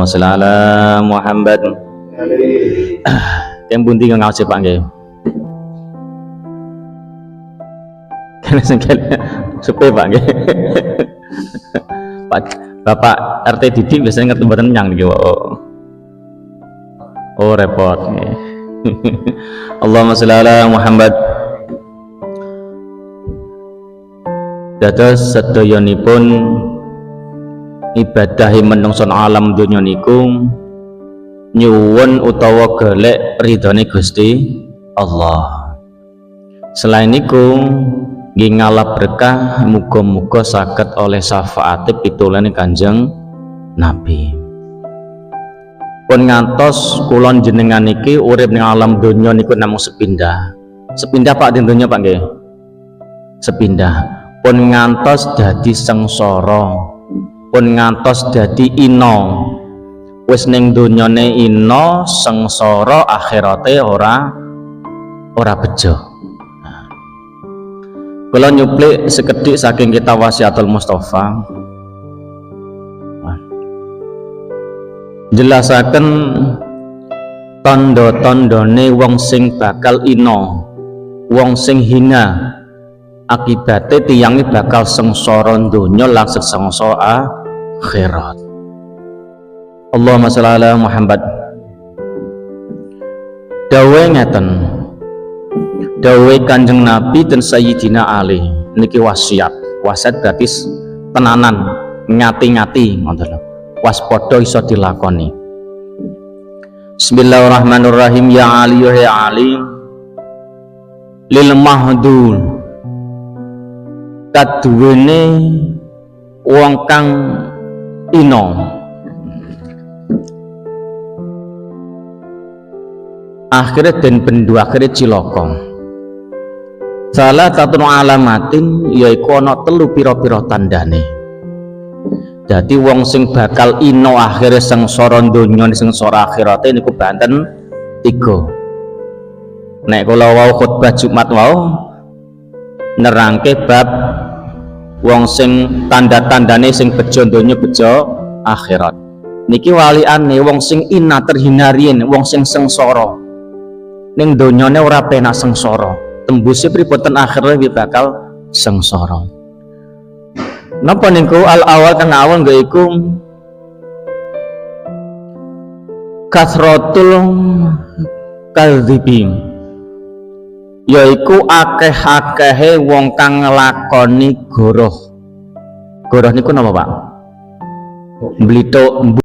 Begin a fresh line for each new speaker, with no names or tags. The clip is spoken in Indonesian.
Allahumma sholli ala Muhammad. Yang bunti ngaji Pak nggih. Kene sengkel supe Pak nggih. Pak Bapak RT Didik biasanya ngerti mboten nyang niki. Oh repot nggih. Allahumma sholli ala Muhammad. Dados sedayanipun ibadahi menungso alam donya niku nyuwun utawa golek ridhone Gusti Allah. Selain niku nggih ngalap berkah muga-muga saged oleh syafaate pitulane Kanjeng Nabi. Pun ngantos kula jenengan niki urip ning alam donya niku namung sepindah. Sepindah Pak den donya Pak nggih. Sepindah. Pun ngantos dadi sengsara. Pun ngantos dadi ina. Wis ning donyane ina, sengsara, akhirate ora bejo. Kula nyuplik sekedhik saking kitab Wasiatul Mustafa. Jelasaken tanda-tandane wong sing bakal ina, wong sing hina, akibate tiyange bakal sengsara donya lan sengsara akhirat. Allahumma sholli ala Muhammad. Dawe ngeten, dawe Kanjeng Nabi dan Sayyidina Ali niki wasiat berarti tenanan, ngati-ngati ngoten lho. Waspada iso dilakoni. Bismillahirrahmanirrahim. Ya Ali ya Ali lil mahdul kaduwene wong kang ina akhirnya dan bendu akhirnya cilaka. Salah satu alamatin yaiku ana telu pira-pira tandane. Jadi wong sing bakal ino akhirnya sengsara donya sengsara akhirate niku banten 3. Nek kula wau khutbah Jumat wau nerangke bab wong sing tanda-tandane sing bejo donya bejo akhirat. Niki waliane wong sing ina terhina riyen, wong sing sengsara. Ning donyane ora penak sengsara. Tembuse pripoten akhirate bakal sengsara. Napa niku al-awal kang awal nggih iku kasratul kadzibin, yaiku akeh-akehe wong kang nglakoni goroh. Goroh niku napa Pak? Mblithuk